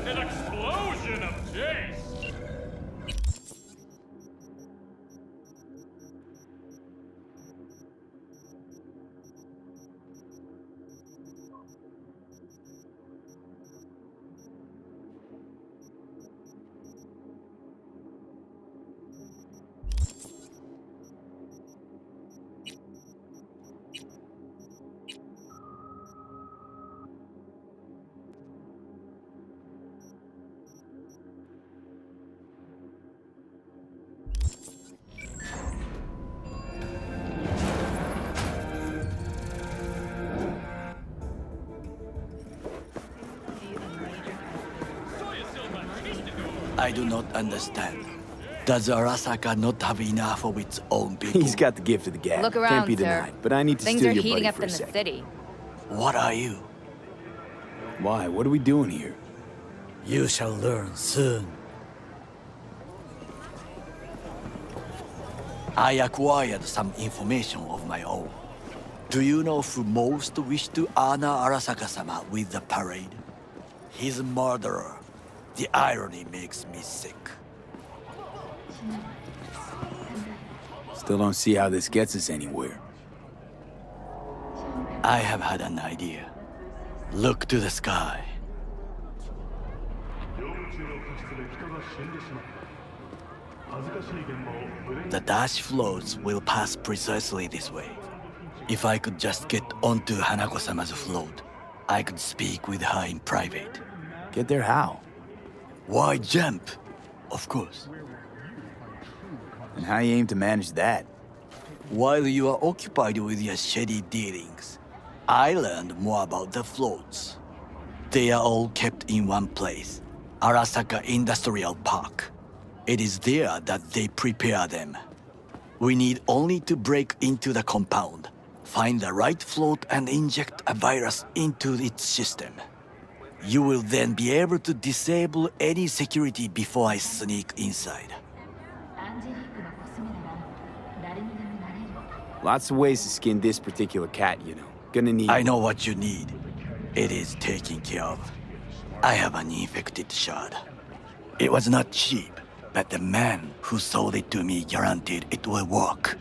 An explosion of taste! I do not understand. Does Arasaka not have enough of its own people? He's got the gift of the gab. Look around, Can't be sir. denied. But I need to Things steal are your heating buddy up for in a the second. city. What are you? Why? What are we doing here? You shall learn soon. I acquired some information of my own. Do you know who most wished to honor Arasaka-sama with the parade? His murderer. The irony makes me sick. Still don't see how this gets us anywhere. I have had an idea. Look to the sky. The dash floats will pass precisely this way. If I could just get onto Hanako-sama's float, I could speak with her in private. Get there how? Why jump? Of course. And how you aim to manage that? While you are occupied with your shady dealings, I learned more about the floats. They are all kept in one place, Arasaka Industrial Park. It is there that they prepare them. We need only to break into the compound, find the right float and inject a virus into its system. You will then be able to disable any security before I sneak inside. Lots of ways to skin this particular cat, you know. Gonna need... I know what you need. It is taken care of. I have an infected shard. It was not cheap, but the man who sold it to me guaranteed it will work.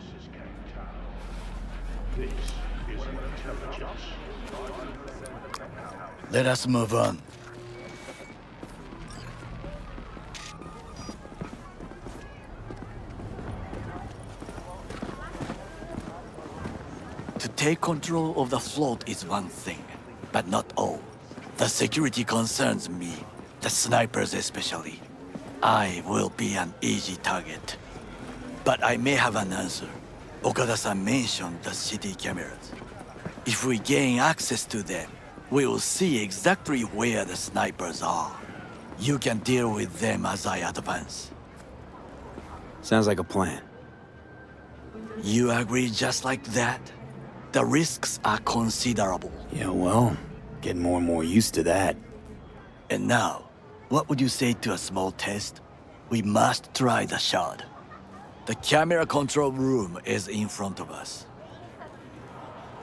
Let us move on. take control of the float is one thing, but not all. The security concerns me, the snipers especially. I will be an easy target. But I may have an answer. Okada-san mentioned the city cameras. If we gain access to them, we will see exactly where the snipers are. You can deal with them as I advance. Sounds like a plan. You agree just like that? The risks are considerable. Yeah, well, getting more and more used to that. And now, what would you say to a small test? We must try the shard. The camera control room is in front of us.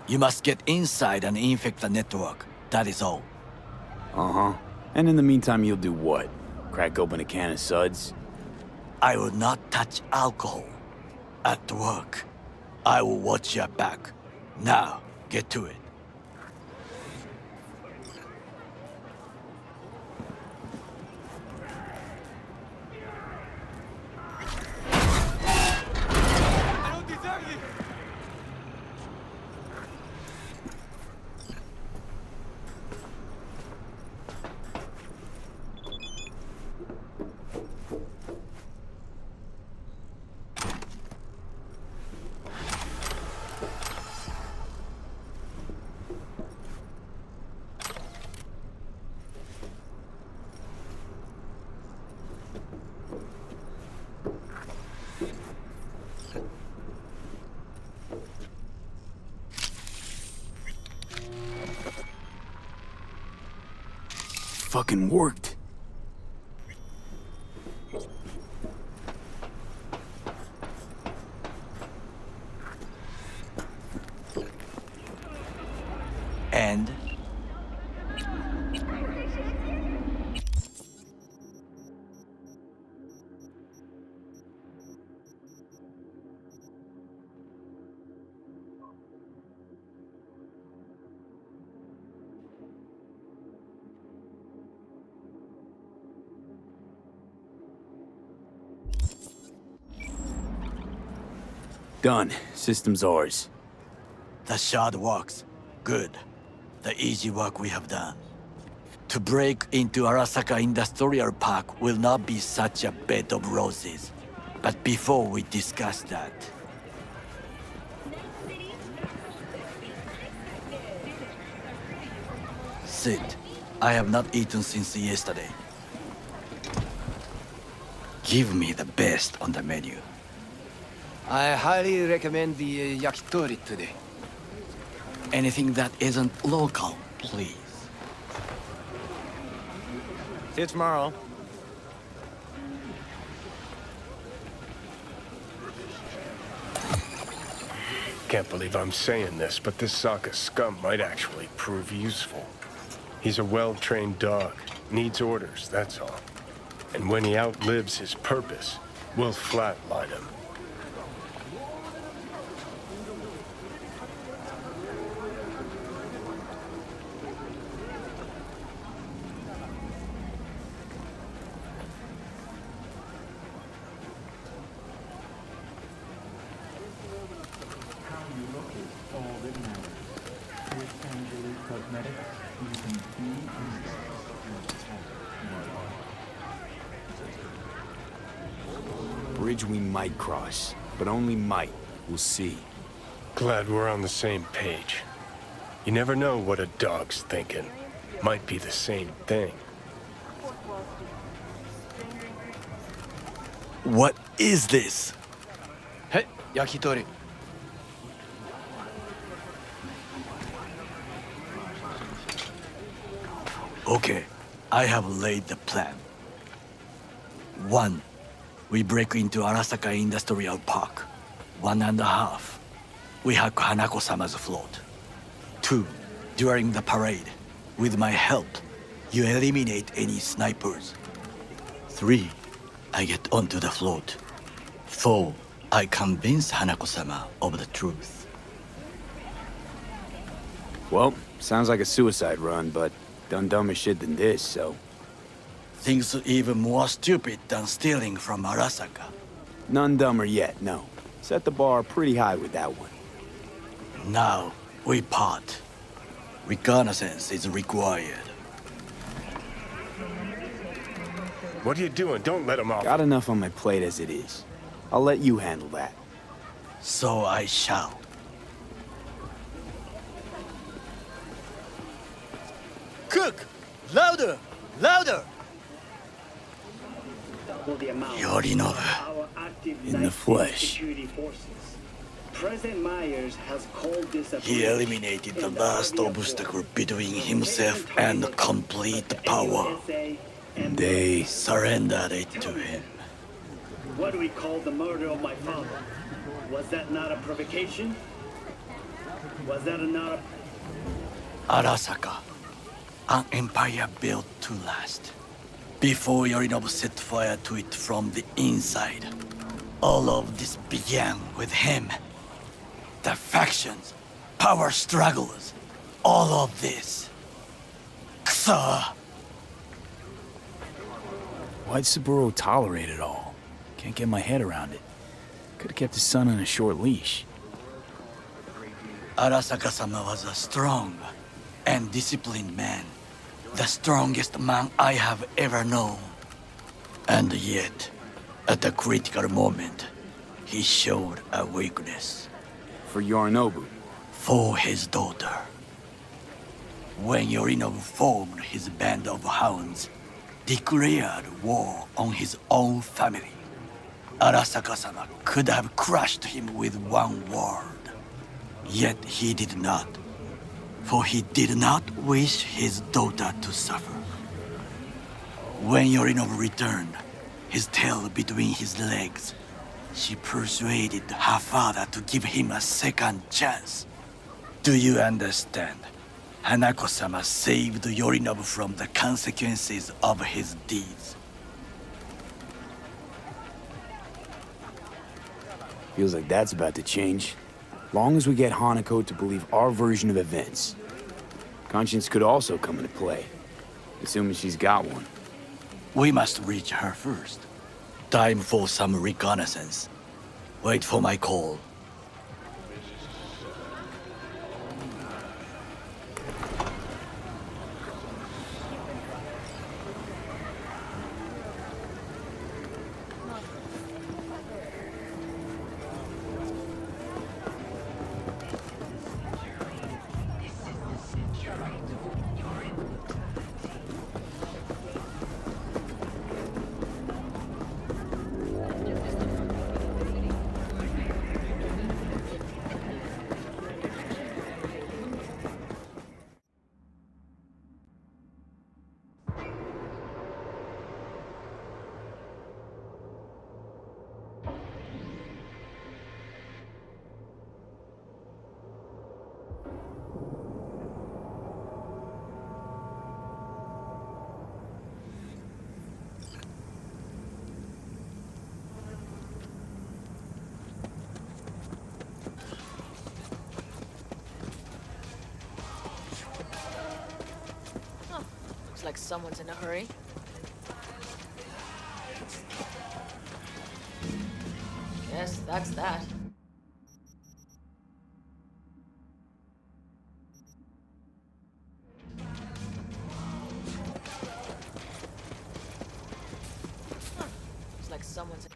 You must get inside and infect the network. That is all. Uh-huh. And in the meantime, you'll do what? Crack open a can of suds? I will not touch alcohol. At work, I will watch your back. Now, get to it. Fucking worked. And? Done. System's ours. The shard works. Good. The easy work we have done. To break into Arasaka Industrial Park will not be such a bed of roses. But before we discuss that... Sit. I have not eaten since yesterday. Give me the best on the menu. I highly recommend the yakitori today. Anything that isn't local, please. See you tomorrow. Can't believe I'm saying this, but this Sokka scum might actually prove useful. He's a well-trained dog, needs orders, that's all. And when he outlives his purpose, we'll flatline him. Bridge we might cross, but only might. We'll see. Glad we're on the same page. You never know what a dog's thinking. Might be the same thing. What is this? Hey, yakitori. Okay, I have laid the plan. 1. We break into Arasaka Industrial Park. 1.5. We hack Hanako-sama's float. 2. During the parade, with my help, you eliminate any snipers. 3. I get onto the float. 4. I convince Hanako-sama of the truth. Well, sounds like a suicide run, but done dumber shit than this, so... Things even more stupid than stealing from Arasaka. None dumber yet, no. Set the bar pretty high with that one. Now, We part. Reconnaissance is required. What are you doing? Don't let him off. Got enough on my plate as it is. I'll let you handle that. So I shall. Cook! Louder! Louder! Yorinobu. In the flesh. President Myers has called this a He eliminated the last obstacle between himself and complete power. They Surrendered it to him. What do we call the murder of my father? Was that not a provocation? Was that not a... Arasaka. An empire built to last. Before Yorinobu set fire to it from the inside. All of this began with him. The factions, power struggles, all of this. Kusa! Why'd Saburo tolerate it all? Can't get my head around it. Could've kept his son on a short leash. Arasaka-sama was a strong and disciplined man. The strongest man I have ever known. And yet, at the critical moment, he showed a weakness. For Yorinobu. For his daughter. When Yorinobu formed his band of hounds, declared war on his own family, Arasaka-sama could have crushed him with one word. Yet he did not. For he did not wish his daughter to suffer. When Yorinobu returned, his tail between his legs, she persuaded her father to give him a second chance. Do you understand? Hanako-sama saved Yorinobu from the consequences of his deeds. Feels like that's about to change. Long as we get Hanako to believe our version of events. Conscience could also come into play, assuming she's got one. We must reach her first. Time for some reconnaissance. Wait for my call. Like someone's in a hurry. Yes, that's that. It's like someone's in...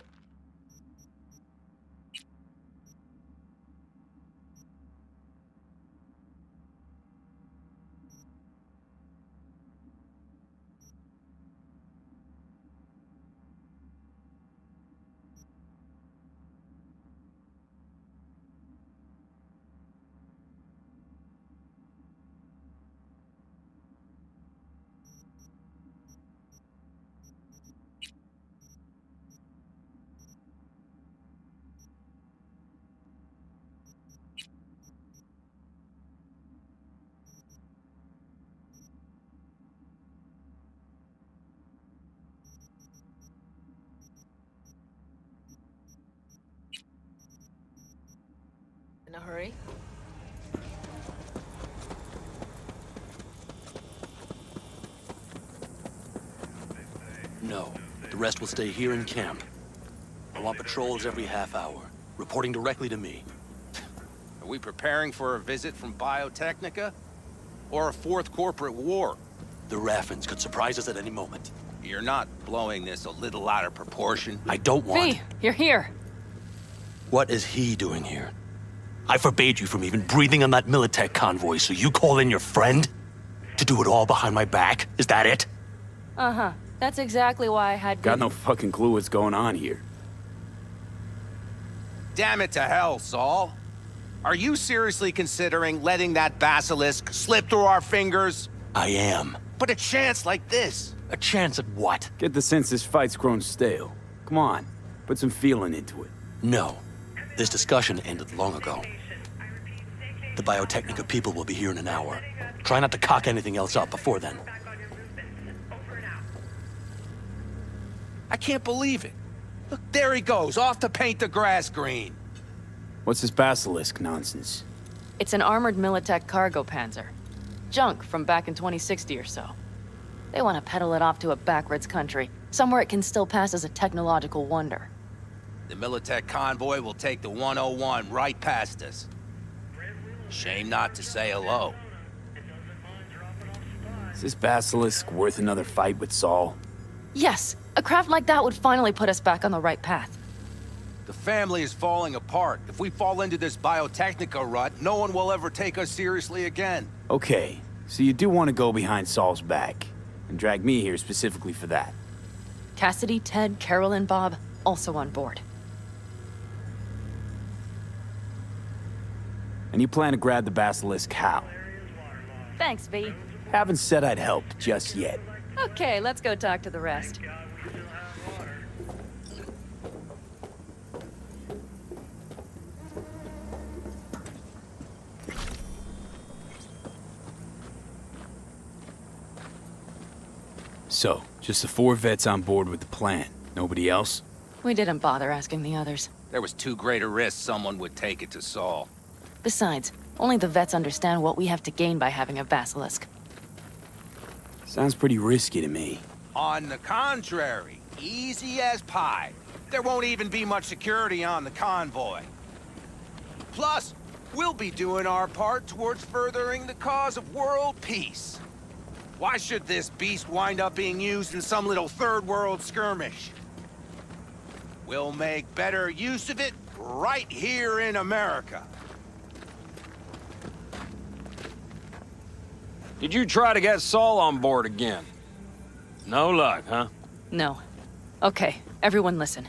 In a hurry? No. The rest will stay here in camp. I want patrols every half hour, reporting directly to me. I Are we preparing for a visit from Biotechnica? Or a fourth corporate war? The Raffens could surprise us at any moment. You're not blowing this a little out of proportion? I don't want... V, you're here. What is he doing here? I forbade you from even breathing on that Militech convoy, so you call in your friend? To do it all behind my back? Is that it? Uh-huh. That's exactly why I had... Got no fucking clue what's going on here. Damn it to hell, Saul. Are you seriously considering letting that basilisk slip through our fingers? I am. But a chance like this? A chance at what? Get the sense this fight's grown stale. Come on, put some feeling into it. No. This discussion ended long ago. The Biotechnica people will be here in an hour. Try not to cock anything else up before then. I can't believe it. Look, there he goes, off to paint the grass green. What's this basilisk nonsense? It's an armored Militech cargo panzer. Junk from back in 2060 or so. They want to peddle it off to a backwoods country, somewhere it can still pass as a technological wonder. The Militech convoy will take the 101 right past us. Shame not to say hello. Is this basilisk worth another fight with Saul? Yes, a craft like that would finally put us back on the right path. The family is falling apart. If we fall into this Biotechnica rut, no one will ever take us seriously again. Okay, so you do want to go behind Saul's back, and drag me here specifically for that. Cassidy, Ted, Carol, and Bob, also on board. And you plan to grab the basilisk how? Thanks, V. Haven't said I'd help just yet. Okay, let's go talk to the rest. So, just the 4 vets on board with the plan. Nobody else? We didn't bother asking the others. There was too great a risk someone would take it to Saul. Besides, only the vets understand what we have to gain by having a basilisk. Sounds pretty risky to me. On the contrary, easy as pie. There won't even be much security on the convoy. Plus, we'll be doing our part towards furthering the cause of world peace. Why should this beast wind up being used in some little third world skirmish? We'll make better use of it right here in America. Did you try to get Saul on board again? No luck, huh? No. Okay, everyone listen.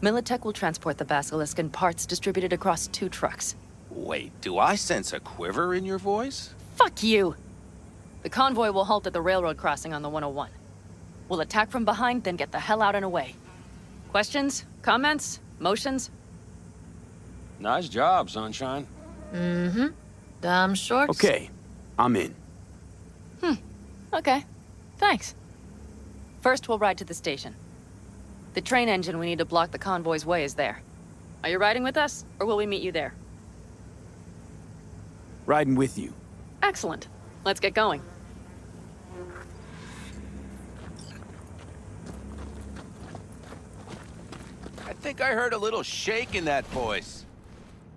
Militech will transport the basilisk in parts distributed across 2 trucks. Wait, do I sense a quiver in your voice? Fuck you! The convoy will halt at the railroad crossing on the 101. We'll attack from behind, then get the hell out and away. Questions? Comments? Motions? Nice job, Sunshine. Mm-hmm. Damn short. Okay, I'm in. Okay. Thanks. First, we'll ride to the station. The train engine we need to block the convoy's way is there. Are you riding with us, or will we meet you there? Riding with you. Excellent. Let's get going. I think I heard a little shake in that voice.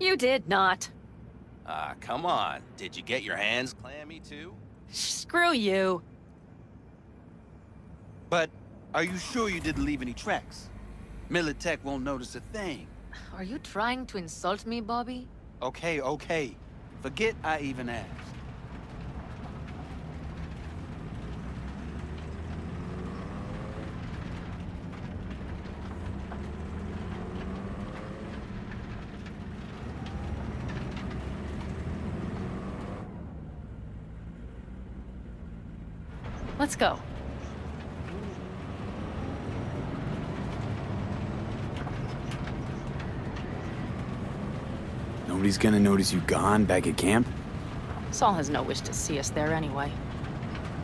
You did not. Ah, come on. Did you get your hands clammy too? Screw you. But are you sure you didn't leave any tracks? Militech won't notice a thing. Are you trying to insult me, Bobby? Okay, okay. Forget I even asked. Let's go. Nobody's gonna notice you gone back at camp? Saul has no wish to see us there anyway.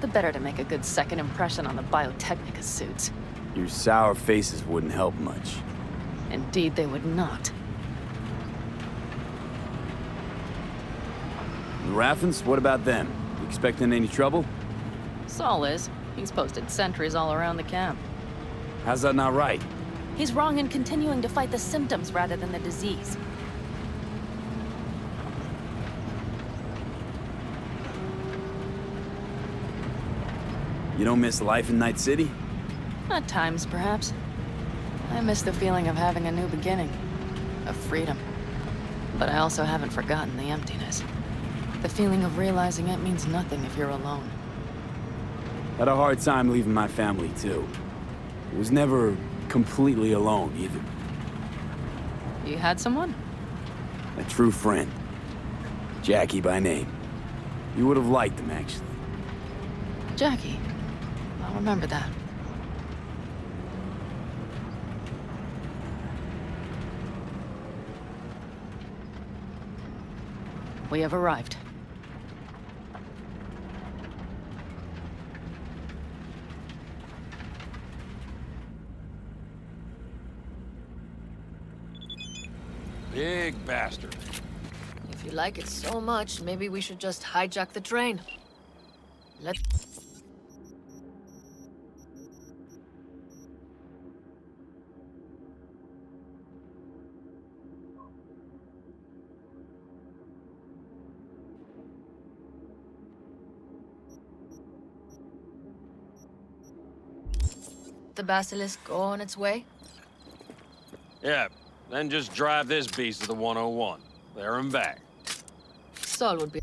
The better to make a good second impression on the Biotechnica suits. Your sour faces wouldn't help much. Indeed, they would not. The Raffens, what about them? You expecting any trouble? Saul is. He's posted sentries all around the camp. How's that not right? He's wrong in continuing to fight the symptoms rather than the disease. You don't miss life in Night City? At times, perhaps. I miss the feeling of having a new beginning, of freedom. But I also haven't forgotten the emptiness. The feeling of realizing it means nothing if you're alone. Had a hard time leaving my family, too. I was never completely alone, either. You had someone? A true friend. Jackie by name. You would have liked him, actually. Jackie. I'll remember that. We have arrived. Big bastard. If you like it so much, maybe we should just hijack the train. The Basilisk go on its way? Yeah, then just drive this beast to the 101. There and back. Sol would be...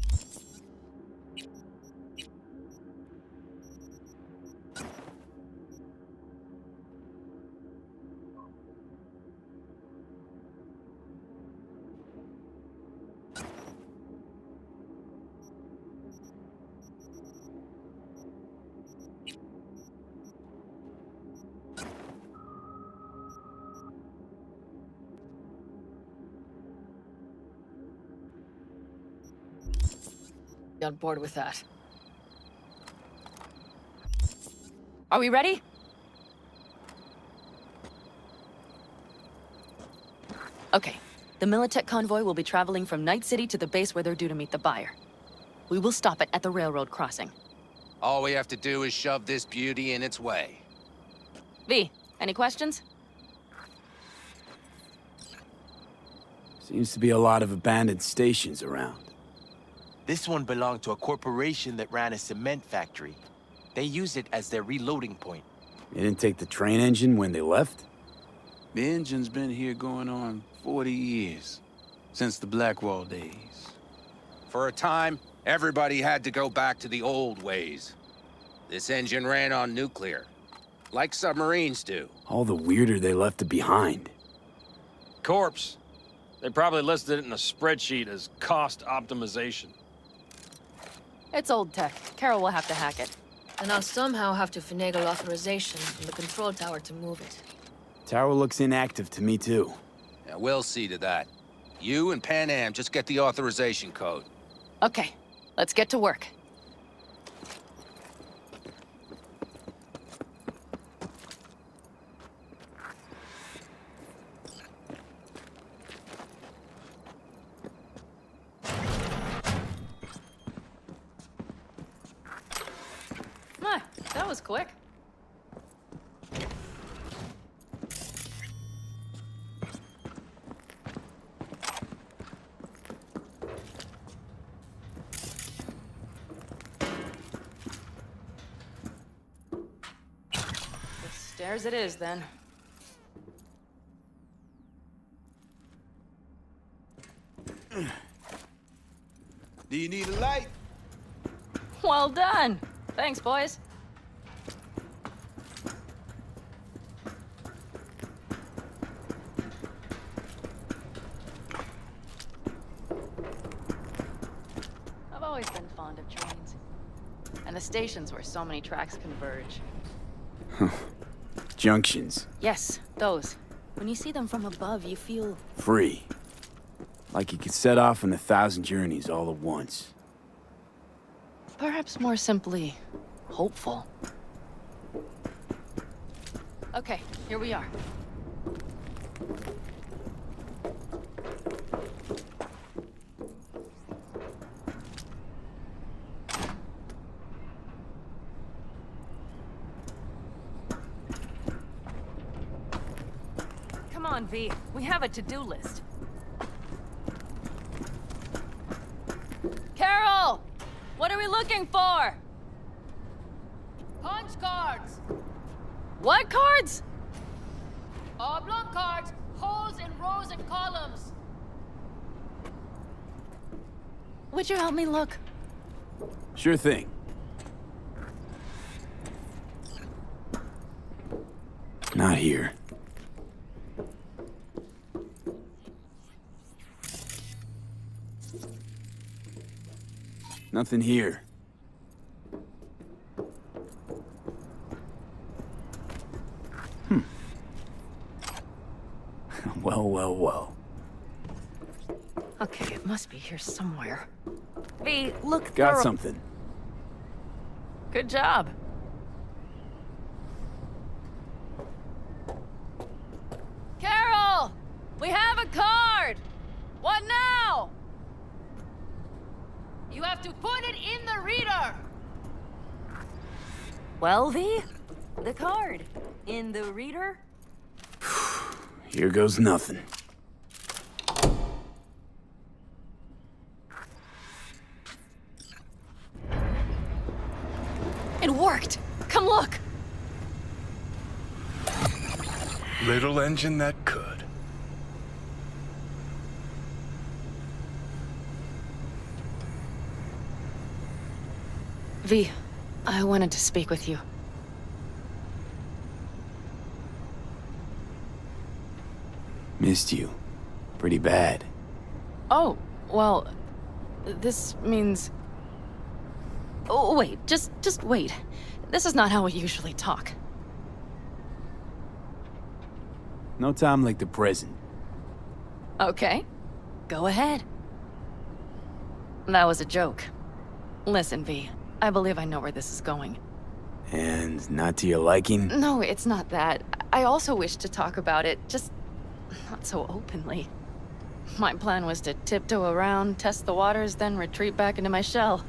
on board with that. Are we ready? Okay. The Militech convoy will be traveling from Night City to the base where they're due to meet the buyer. We will stop it at the railroad crossing. All we have to do is shove this beauty in its way. V, any questions? Seems to be a lot of abandoned stations around. This one belonged to a corporation that ran a cement factory. They used it as their reloading point. They didn't take the train engine when they left? The engine's been here going on 40 years. Since the Blackwall days. For a time, everybody had to go back to the old ways. This engine ran on nuclear, like submarines do. All the weirder they left it behind. Corpse. They probably listed it in a spreadsheet as cost optimization. It's old tech. Carol will have to hack it. And I'll somehow have to finagle authorization from the control tower to move it. Tower looks inactive to me, too. Yeah, we'll see to that. You and Pan Am just get the authorization code. Okay, let's get to work. My, that was quick. Stairs it is, then. Do you need a light? Well done. Thanks, boys. I've always been fond of trains. And the stations where so many tracks converge. Junctions. Yes, those. When you see them from above, you feel... Free. Like you could set off on 1,000 journeys all at once. Perhaps more simply, hopeful. Okay, here we are. Come on, V. We have a to-do list. Carol! What are we looking for? Punch cards. What cards? Oblong cards, holes in rows and columns. Would you help me look? Sure thing. Not here. Nothing here. Well. Okay, it must be here somewhere. V, look Got thorough. something. Good job. Carol! We have a card! What now? You have to put it in the reader. Well, V, the card. In the reader? Here goes nothing. It worked! Come look! Little engine that could. V, I wanted to speak with you. Missed you. Pretty bad. Oh, well, this means... Oh, wait, just wait. This is not how we usually talk. No time like the present. Okay, go ahead. That was a joke. Listen, V, I believe I know where this is going. And not to your liking? No, it's not that. I also wish to talk about it, just not so openly. My plan was to tiptoe around, test the waters, then retreat back into my shell.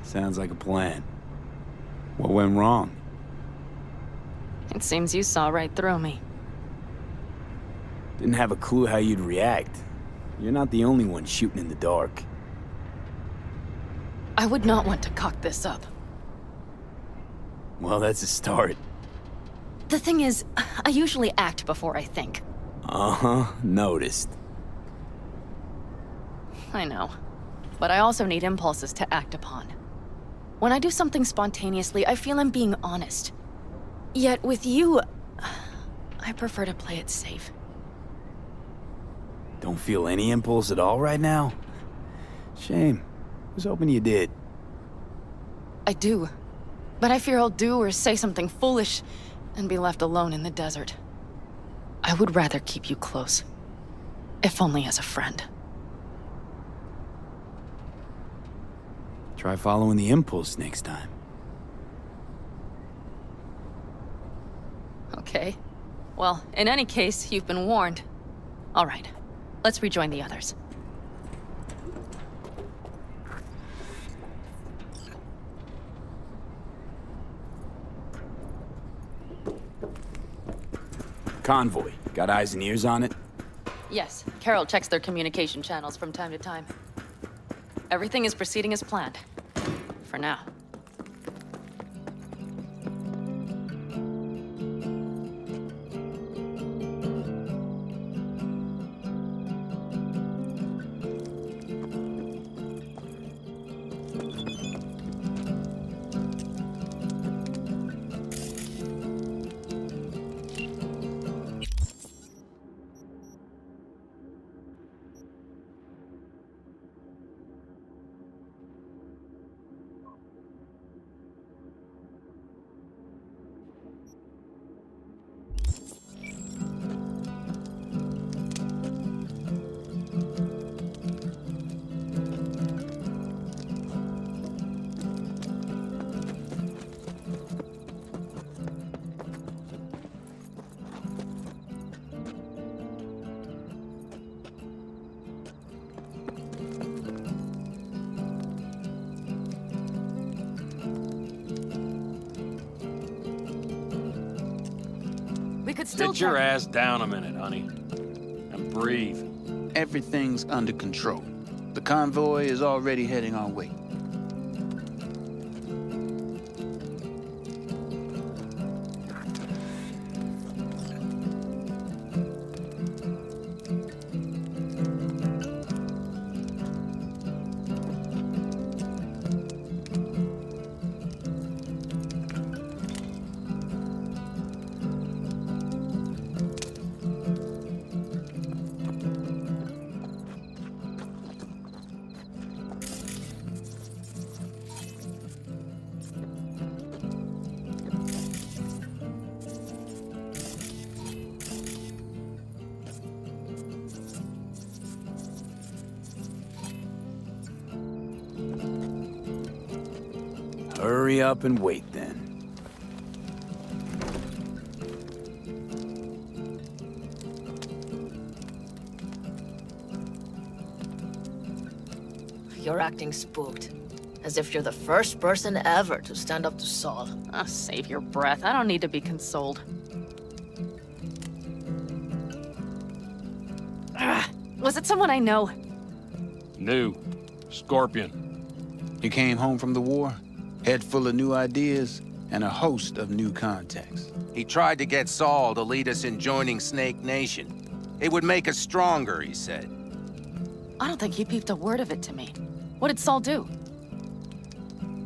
Sounds like a plan. What went wrong? It seems you saw right through me. Didn't have a clue how you'd react. You're not the only one shooting in the dark. I would not want to cock this up. Well, that's a start. The thing is, I usually act before I think. Uh-huh, noticed. I know. But I also need impulses to act upon. When I do something spontaneously, I feel I'm being honest. Yet with you, I prefer to play it safe. Don't feel any impulse at all right now? Shame. Was hoping you did. I do. But I fear I'll do or say something foolish and be left alone in the desert. I would rather keep you close. If only as a friend. Try following the impulse next time. Okay. Well, in any case, you've been warned. All right. Let's rejoin the others. Convoy. Got eyes and ears on it? Yes, Carol checks their communication channels from time to time. Everything is proceeding as planned. For now. Sit your ass down a minute, honey. And breathe. Everything's under control. The convoy is already heading our way. hurry up and wait then. You're acting spooked. As if you're the first person ever to stand up to Saul. Oh, save your breath. I don't need to be consoled. Was it someone I know? New. Scorpion. He came home from the war, head full of new ideas, and a host of new contacts. He tried to get Saul to lead us in joining Snake Nation. It would make us stronger, he said. I don't think he peeped a word of it to me. What did Saul do?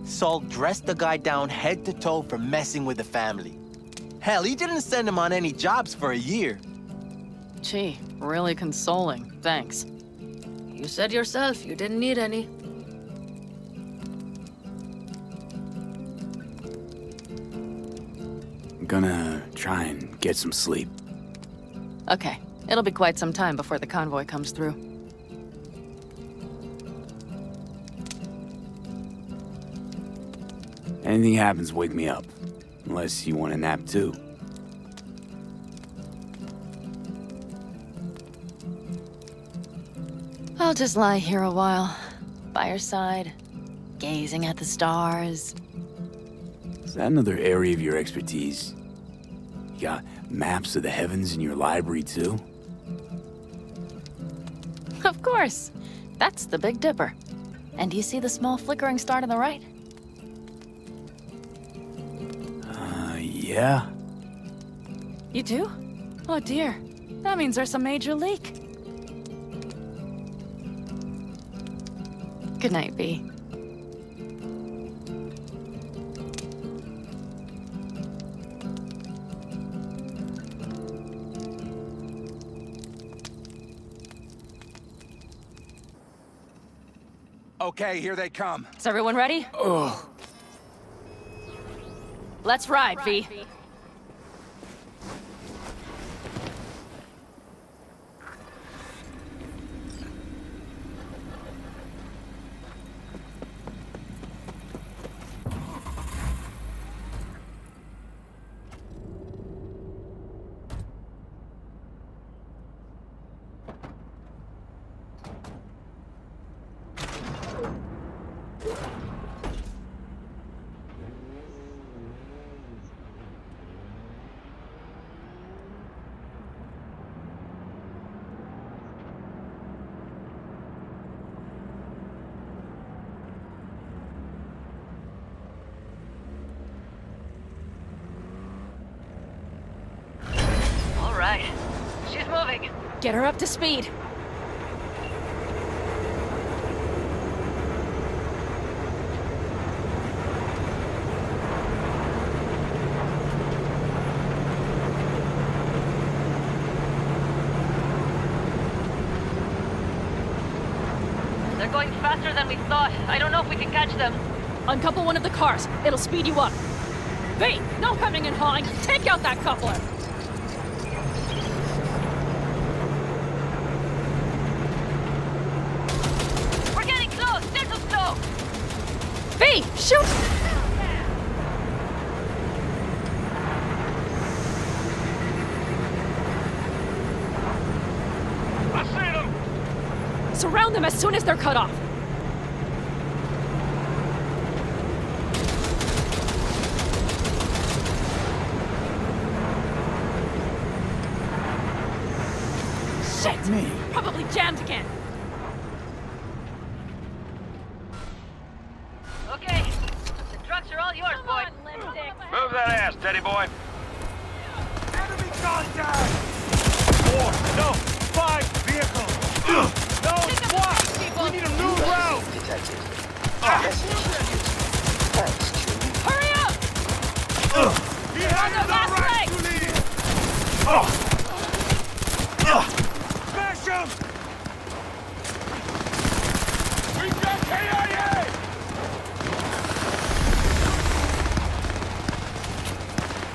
Saul dressed the guy down head to toe for messing with the family. Hell, he didn't send him on any jobs for a year. Gee, really consoling. Thanks. You said yourself you didn't need any. I'm gonna try and get some sleep. Okay, it'll be quite some time before the convoy comes through. Anything happens, wake me up. Unless you want a nap too. I'll just lie here a while, by your side, gazing at the stars. Is that another area of your expertise? You got maps of the heavens in your library too? Of course. That's the Big Dipper. And do you see the small flickering star to the right? Yeah. You do? Oh dear. That means there's a major leak. Good night, V. Okay, here they come. Is everyone ready? Ugh. Let's ride, V. She's moving. Get her up to speed. They're going faster than we thought. I don't know if we can catch them. Uncouple one of the cars. It'll speed you up. V, no hemming and hawing. Take out that coupler. V, shoot! I see them! Surround them as soon as they're cut off. Shit! Me. Probably jammed again. Okay, the trucks are all yours, boy. Move that ass, teddy boy. Enemy contact! 4, no, 5 vehicles. No, SWAT! We need a new route! Hurry up! Behind the last right, leg! Smash him! We've got KIA!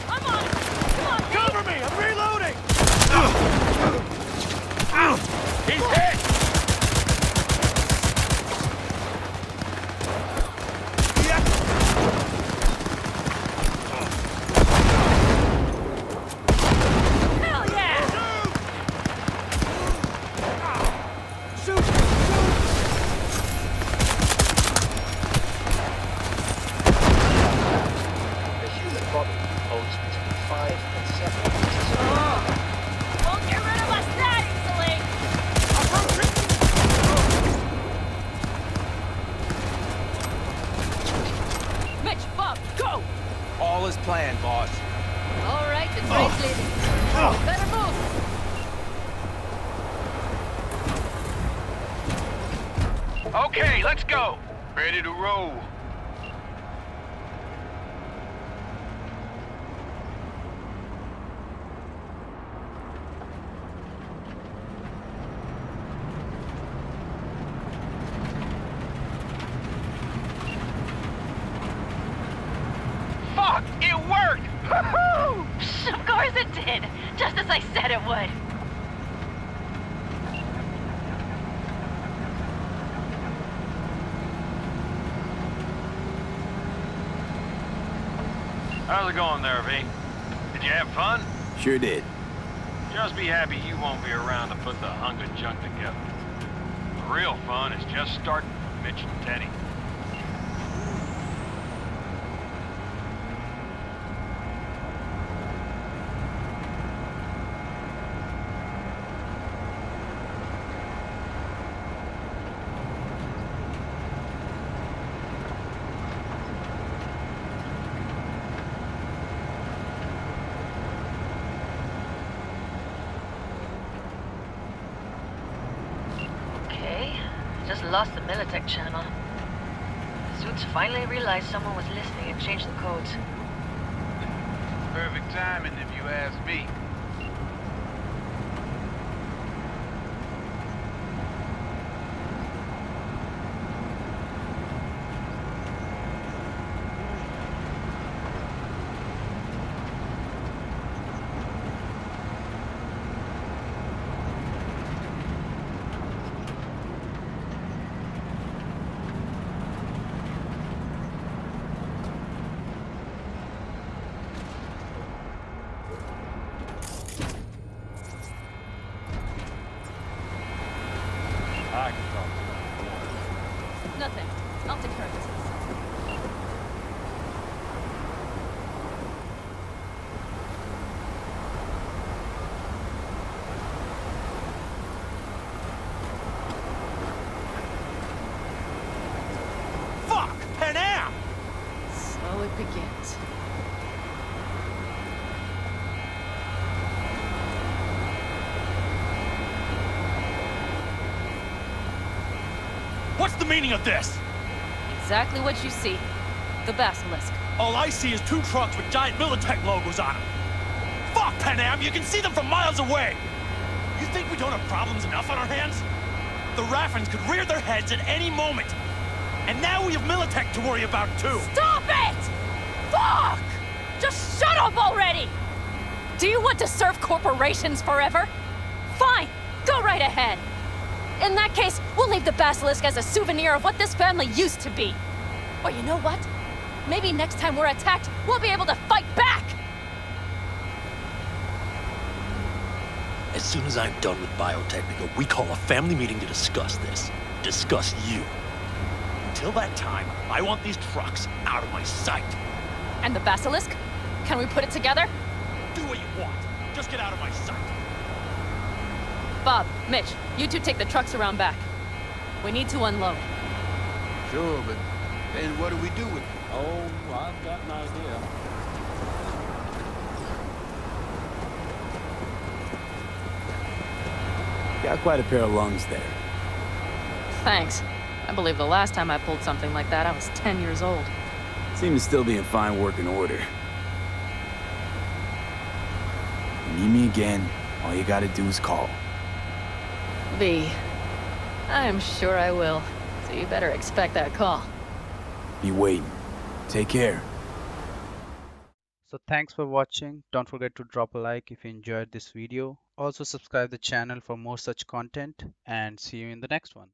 I'm on it! Come on, V! Cover me! I'm reloading! He's hit! all as planned, boss. All right, the train's leaving. Better move. Okay, let's go. Ready to roll. Fuck! It worked! Woohoo! Of course it did. Just as I said it would. How's it going there, V? Did you have fun? Sure did. Just be happy you won't be around to put the hunk of junk together. The real fun is just starting for Mitch and Teddy. Just lost the Militech channel. Suits finally realized someone was listening and changed the codes. Perfect timing if you ask me. I can talk to you. Nothing. I'll take care of this. Fuck! Panam! So it begins. What's the meaning of this? Exactly what you see. The Basilisk. All I see is 2 trucks with giant Militech logos on them. Fuck, Panam! You can see them from miles away! You think we don't have problems enough on our hands? The Raffens could rear their heads at any moment. And now we have Militech to worry about, too. Stop it! Fuck! Just shut up already! Do you want to serve corporations forever? Fine, go right ahead. In that case, we'll leave the Basilisk as a souvenir of what this family used to be. Or you know what? Maybe next time we're attacked, we'll be able to fight back! As soon as I'm done with Biotechnica, we call a family meeting to discuss this. Discuss you. Until that time, I want these trucks out of my sight. And the Basilisk? Can we put it together? Do what you want. Just get out of my sight. Bob, Mitch, you two take the trucks around back. We need to unload. Sure, but then what do we do with it? Oh, I've got an idea. Got quite a pair of lungs there. Thanks. I believe the last time I pulled something like that, I was 10 years old. Seem to still be in fine working order. Need me again, all you gotta do is call. V. I'm sure I will. So you better expect that call. Be waiting. Take care. So thanks for watching. Don't forget to drop a like if you enjoyed this video. Also subscribe the channel for more such content and see you in the next one.